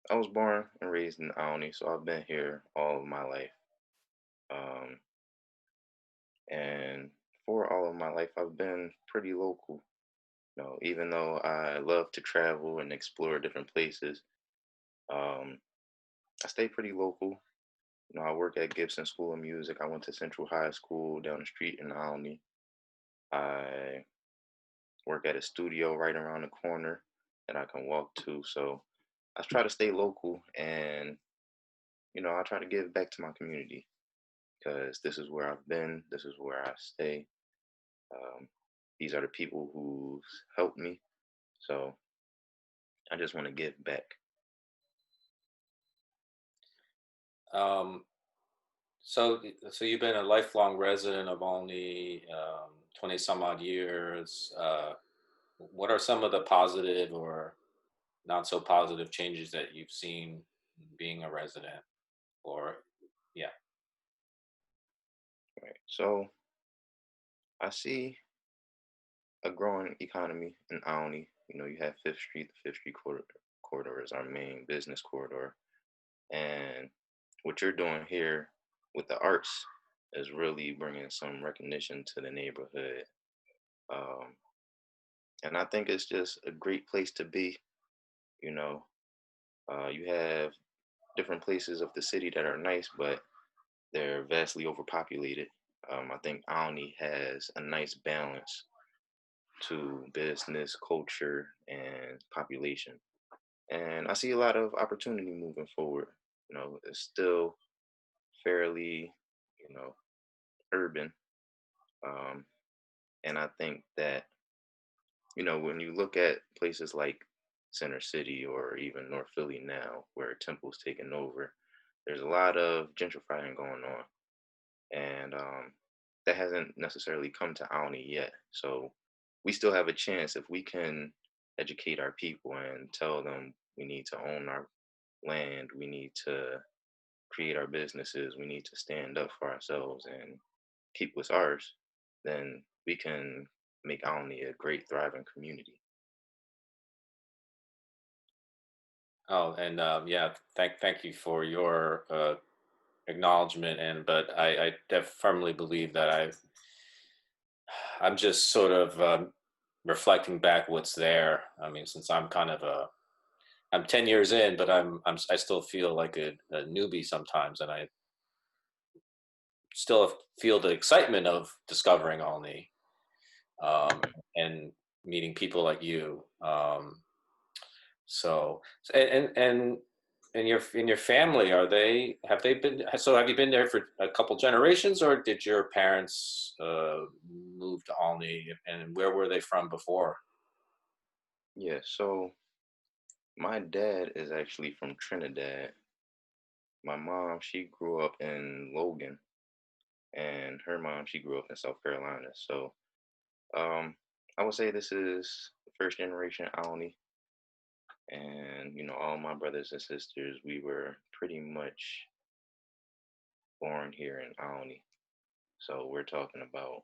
I was born and raised in Olney, so I've been here all of my life. Um, and for all of my life, I've been pretty local. Even though I love to travel and explore different places, um, I stay pretty local. I work at Gibson School of Music. I went to Central High School down the street in Olney. I work at a studio right around the corner that I can walk to. So I try to stay local and, I try to give back to my community because this is where I've been, this is where I stay. Um, these are the people who's helped me. So I just want to give back. Um, so you've been a lifelong resident of Olney, 20 some odd years. What are some of the positive or not so positive changes that you've seen being a resident? Or, yeah. Right. So I see a growing economy in Olney. You have Fifth Street. The Fifth Street corridor is our main business corridor. And what you're doing here with the arts is really bringing some recognition to the neighborhood. Um, and I think it's just a great place to be. You know, you have different places of the city that are nice, but they're vastly overpopulated. I think Alney has a nice balance to business, culture, and population. And I see a lot of opportunity moving forward. It's still fairly, you know, urban. Um, and I think that, when you look at places like Center City or even North Philly now, where Temple's taken over, there's a lot of gentrifying going on. And that hasn't necessarily come to Alney yet. So we still have a chance if we can educate our people and tell them we need to own our land, we need to create our businesses, we need to stand up for ourselves and keep what's ours, then we can make Alney a great, thriving community. Oh, and yeah, thank you for your acknowledgement. And but I firmly believe that I'm just sort of reflecting back what's there. I mean, since I'm 10 years in, but I still feel like a newbie sometimes, and I still feel the excitement of discovering Olney, um, Right. and meeting people like you. So and your family, have they been, so have you been there for a couple generations, or did your parents move to Olney, and where were they from before? Yeah, so my dad is actually from Trinidad. My mom, she grew up in Logan, and her mom, she grew up in South Carolina. So I would say this is first generation Alny, and all my brothers and sisters, we were pretty much born here in Alny. So we're talking about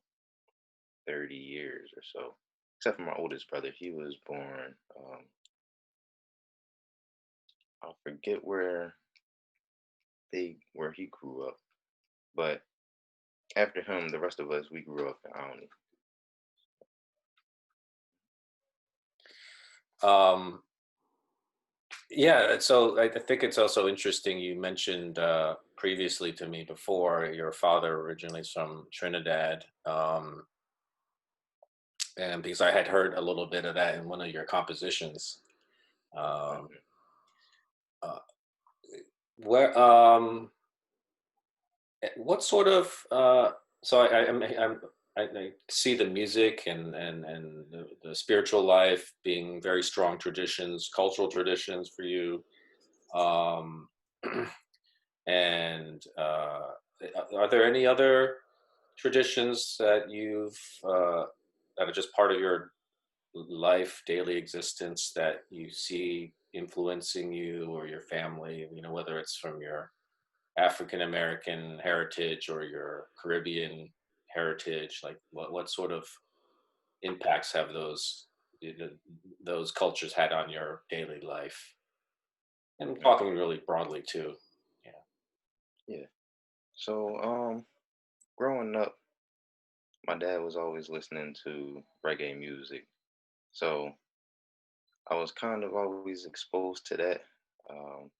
30 years or so, except for my oldest brother. He was born, I forget where he grew up, but after him, the rest of us we grew up in Alny. Um, yeah, so I think it's also interesting. You mentioned previously to me before your father originally is from Trinidad, and because I had heard a little bit of that in one of your compositions. Um, Mhm. uh, where what sort of so I see the music and the spiritual life being very strong traditions, cultural traditions for you. Um, and are there any other traditions that that are just part of your life, daily existence that you see influencing you or your family? You know, whether it's from your African American heritage or your Caribbean heritage, like what sort of impacts have those cultures had on your daily life? And Okay. talking really broadly too. Yeah. Yeah. So, growing up, my dad was always listening to reggae music. So I was kind of always exposed to that. Um,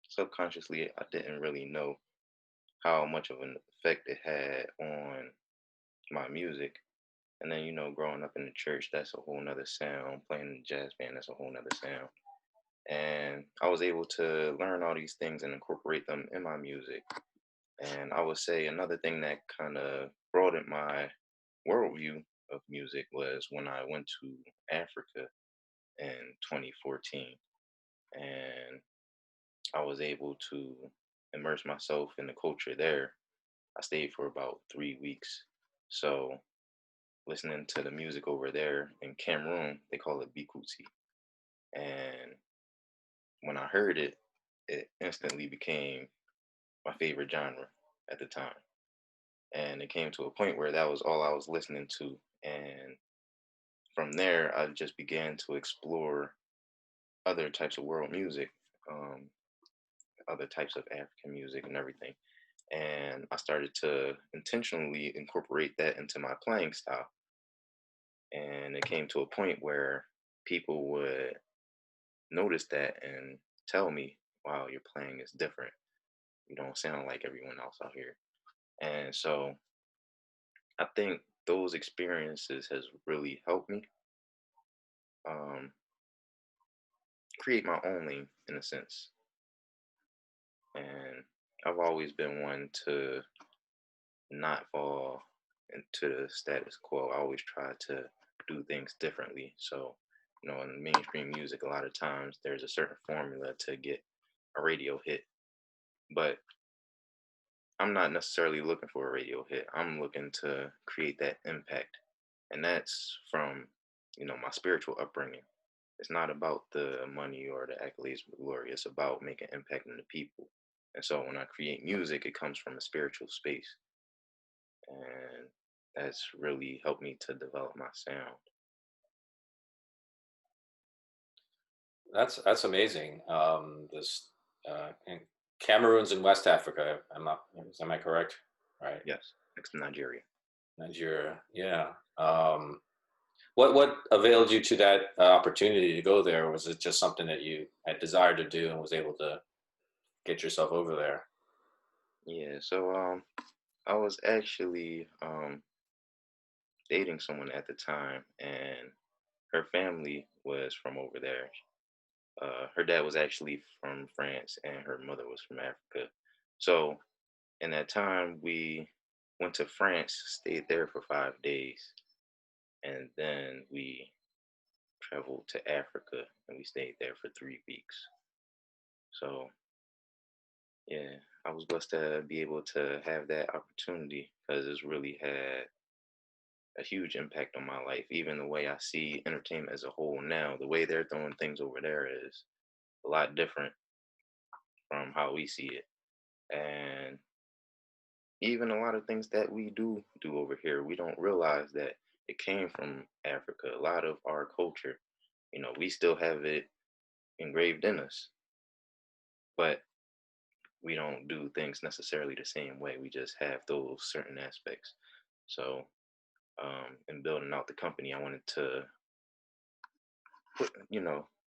Subconsciously, I didn't really know how much of an effect it had on my music. And then, growing up in the church, that's a whole nother sound. Playing in the jazz band, that's a whole nother sound. And I was able to learn all these things and incorporate them in my music. And I would say another thing that kind of broadened my worldview of music was when I went to Africa in 2014. And I was able to immerse myself in the culture there. I stayed for about 3 weeks. So listening to the music over there in Cameroon, they call it Bikuti. And when I heard it, it instantly became my favorite genre at the time. And it came to a point where that was all I was listening to. And from there, I just began to explore other types of world music, um, other types of African music, and everything. And I started to intentionally incorporate that into my playing style. And it came to a point where people would notice that and tell me, wow, your playing is different. You don't sound like everyone else out here. And so I think those experiences has really helped me um, create my own lane in a sense. And I've always been one to not fall into the status quo. I always try to do things differently. So, in mainstream music, a lot of times there's a certain formula to get a radio hit, but I'm not necessarily looking for a radio hit. I'm looking to create that impact. And that's from, my spiritual upbringing. It's not about the money or the accolades or the glory. It's about making impact on the people. And so when I create music, it comes from a spiritual space. And that's really helped me to develop my sound. That's amazing. This in Cameroon's in West Africa. Am I correct? Right. Yes, next to Nigeria. Nigeria. Yeah. What availed you to that opportunity to go there? Was it just something that you had desired to do and was able to get yourself over there? Yeah, so I was actually dating someone at the time, and her family was from over there. Her dad was actually from France, and her mother was from Africa. So in that time, we went to France, stayed there for 5 days, and then we traveled to Africa, and we stayed there for 3 weeks. So yeah, I was blessed to be able to have that opportunity because it's really had a huge impact on my life. Even the way I see entertainment as a whole now, the way they're throwing things over there is a lot different from how we see it. And even a lot of things that we do over here, we don't realize that it came from Africa. A lot of our culture, we still have it engraved in us, but we don't do things necessarily the same way. We just have those certain aspects. So, in building out the company, I wanted to put,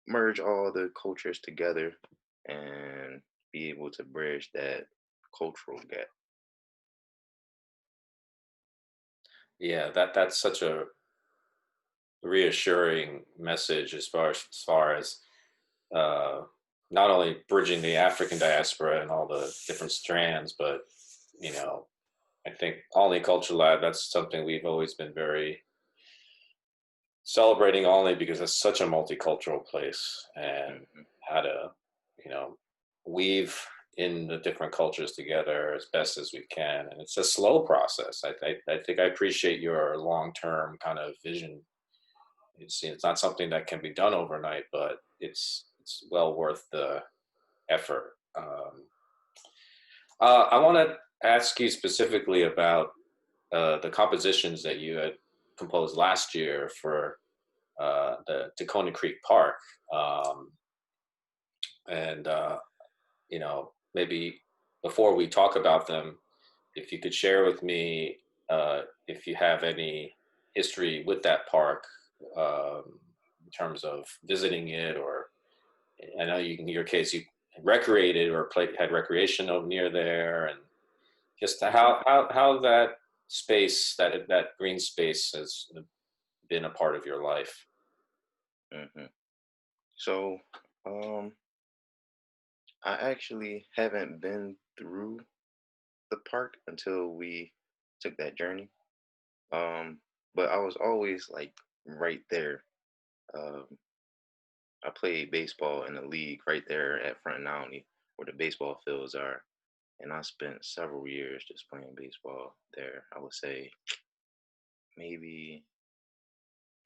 merge all the cultures together and be able to bridge that cultural gap. Yeah, that's such a reassuring message as far as uh, not only bridging the African diaspora and all the different strands, but you know, I think Olney Culture Lab, that's something we've always been very celebrating Olney because it's such a multicultural place and Hmm. how to, you know, weave in the different cultures together as best as we can. And it's a slow process. I think I appreciate your long-term kind of vision. It's not something that can be done overnight, but it's well worth the effort. I want to ask you specifically about the compositions that you had composed last year for the Tacona Creek Park. Um, And maybe before we talk about them, if you could share with me if you have any history with that park, in terms of visiting it, or I know you, in your case, you recreated or had recreation over near there, and just how that space, that green space, has been a part of your life. Hmm. So, um, I actually haven't been through the park until we took that journey. Um, but I was always like right there. Um, I played baseball in the league right there at Front Olney, where the baseball fields are, and I spent several years just playing baseball there. I would say maybe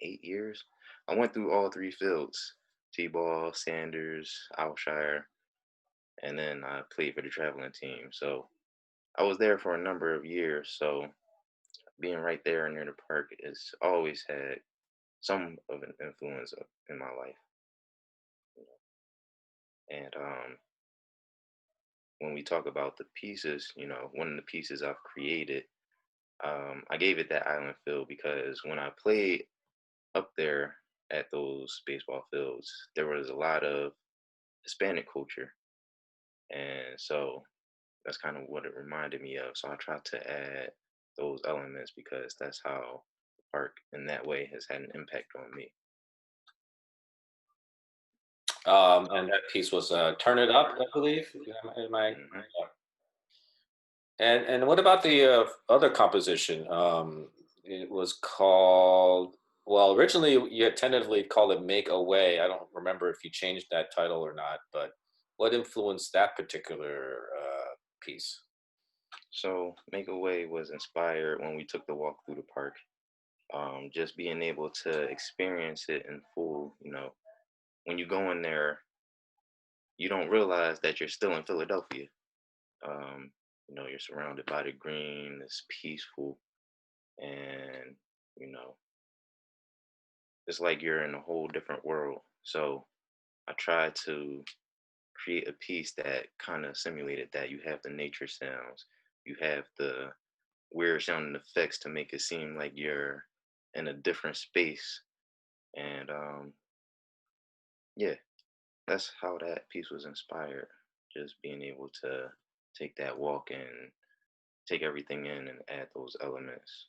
8 years. I went through all three fields: T-ball, Sanders, Alshire, and then I played for the traveling team. So I was there for a number of years. So being right there near the park has always had some of an influence in my life. You And when we talk about the pieces, one of the pieces I've created, I gave it that island feel because when I played up there at those baseball fields, there was a lot of Hispanic culture. And so that's kind of what it reminded me of. So I tried to add those elements because that's how the park in that way has had an impact on me. And that piece was "Turn It Up," I believe. Am I? Hmm. And what about the other composition? It was called, well, originally you had tentatively called it "Make a Way." I don't remember if you changed that title or not, but what influenced that particular piece? So Make a Way was inspired when we took the walk through the park. Just being able to experience it in full, when you go in there, you don't realize that you're still in Philadelphia. Um, you're surrounded by the green, it's peaceful, and you know, it's like you're in a whole different world. So I tried to create a piece that kind of simulated that. You have the nature sounds, you have the weird sounding effects to make it seem like you're in a different space. And yeah, that's how that piece was inspired. Just being able to take that walk and take everything in and add those elements.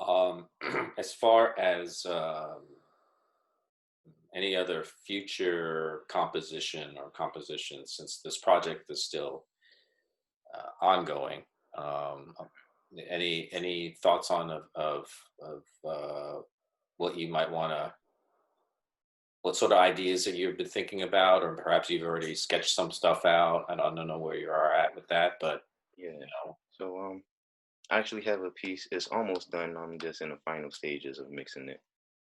Um, as far as any other future composition or compositions, since this project is still ongoing, um, any thoughts on of what you might want to, what sort of ideas that you've been thinking about, or perhaps you've already sketched some stuff out? I don't know where you are at with that, but Yeah. you know, So I actually have a piece. It's almost done. I'm just in the final stages of mixing it,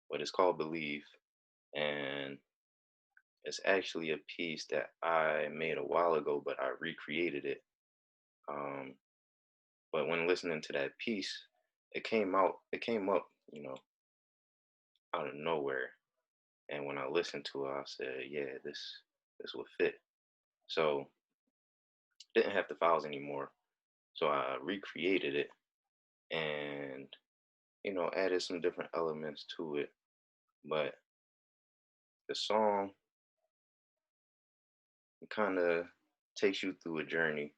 but it's called Believe, and it's actually a piece that I made a while ago, but I recreated it. Um, but when listening to that piece, it came up, out of nowhere. And when I listened to it, I said, yeah, this will fit. So didn't have the files anymore. So I recreated it and, added some different elements to it. But the song kind of takes you through a journey,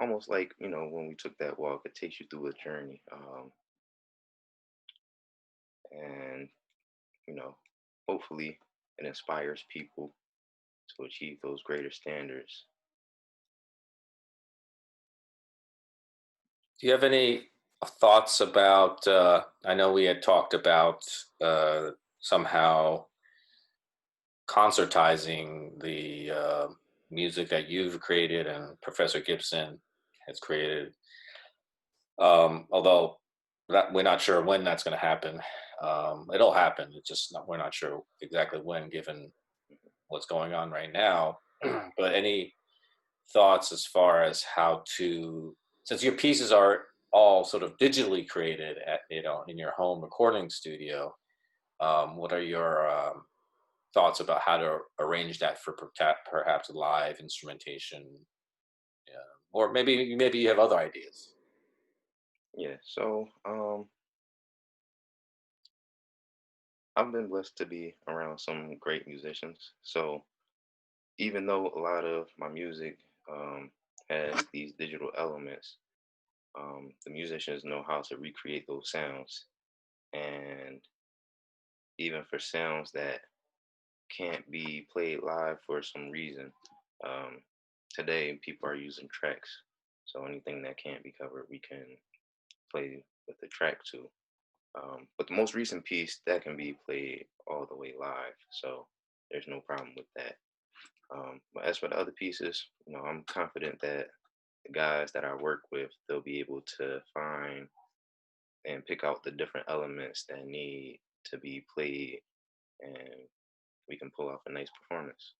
almost like, when we took that walk, it takes you through a journey. And, you know, hopefully it inspires people to achieve those greater standards. do you have any thoughts about? I know we had talked about somehow concertizing the music that you've created and Professor Gibson has created. Although we're not sure when that's going to happen. It'll happen. It's just we're not sure exactly when, given what's going on right now. But any thoughts as far as how to, since your pieces are all sort of digitally created at in your home recording studio, What are your thoughts about how to arrange that for perhaps live instrumentation? Yeah. Or maybe you have other ideas. Yeah. So I've been blessed to be around some great musicians. So even though a lot of my music has these digital elements, the musicians know how to recreate those sounds. And even for sounds that can't be played live for some reason, um, today people are using tracks. So anything that can't be covered, we can play with the track too. But the most recent piece that can be played all the way live, so there's no problem with that. But as for the other pieces, I'm confident that the guys that I work with, they'll be able to find and pick out the different elements that need to be played, and we can pull off a nice performance.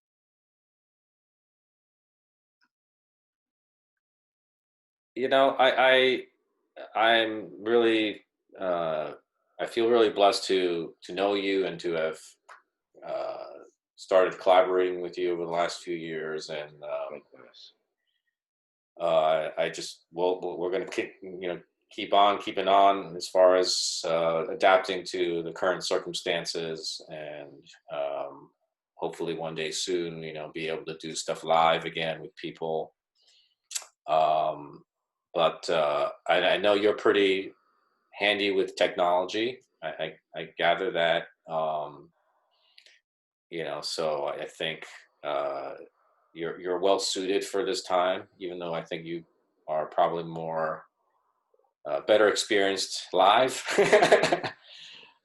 You know, I'm really uh, I feel really blessed to know you and to have uh, started collaborating with you over the last few years, and Likewise. I just we're going to keep on keeping on as far as adapting to the current circumstances, and hopefully one day soon, be able to do stuff live again with people. Um, but I know you're pretty handy with technology. I gather that. So I think uh, you're well suited for this time, even though I think you are probably more better experienced live.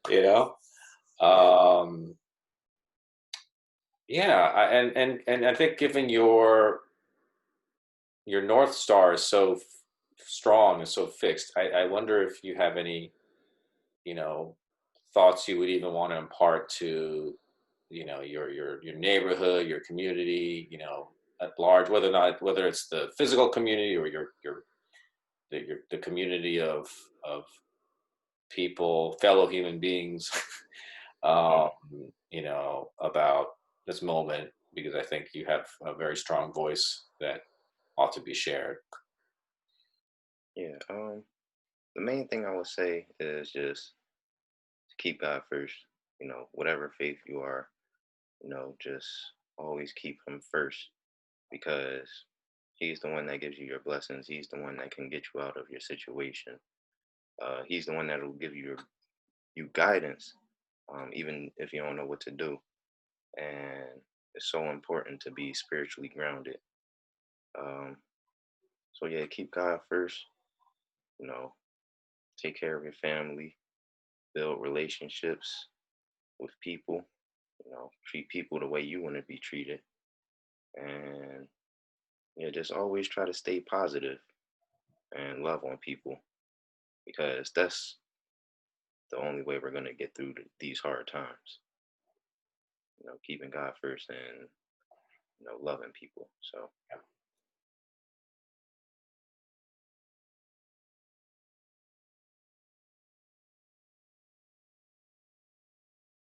you know, Yeah, um, yeah, and I think given your North Star is so strong and so fixed, I wonder if you have any you know thoughts you would even want to impart to your neighborhood, your community, at large, whether it's the physical community or the community of people, fellow human beings, um, mhm, about this moment, because I think you have a very strong voice that ought to be shared. yeah. The main thing I would say is just to keep God first. Whatever faith you are, just always keep Him first, because He's the one that gives you your blessings. He's the one that can get you out of your situation. He's the one that will give you guidance, even if you don't know what to do. And it's so important to be spiritually grounded. Um, so yeah, keep God first. You know, take care of your family, build relationships with people. Treat people the way you want to be treated, and yeah, just always try to stay positive and love on people, because that's the only way we're gonna get through these hard times. Keeping God first and loving people. So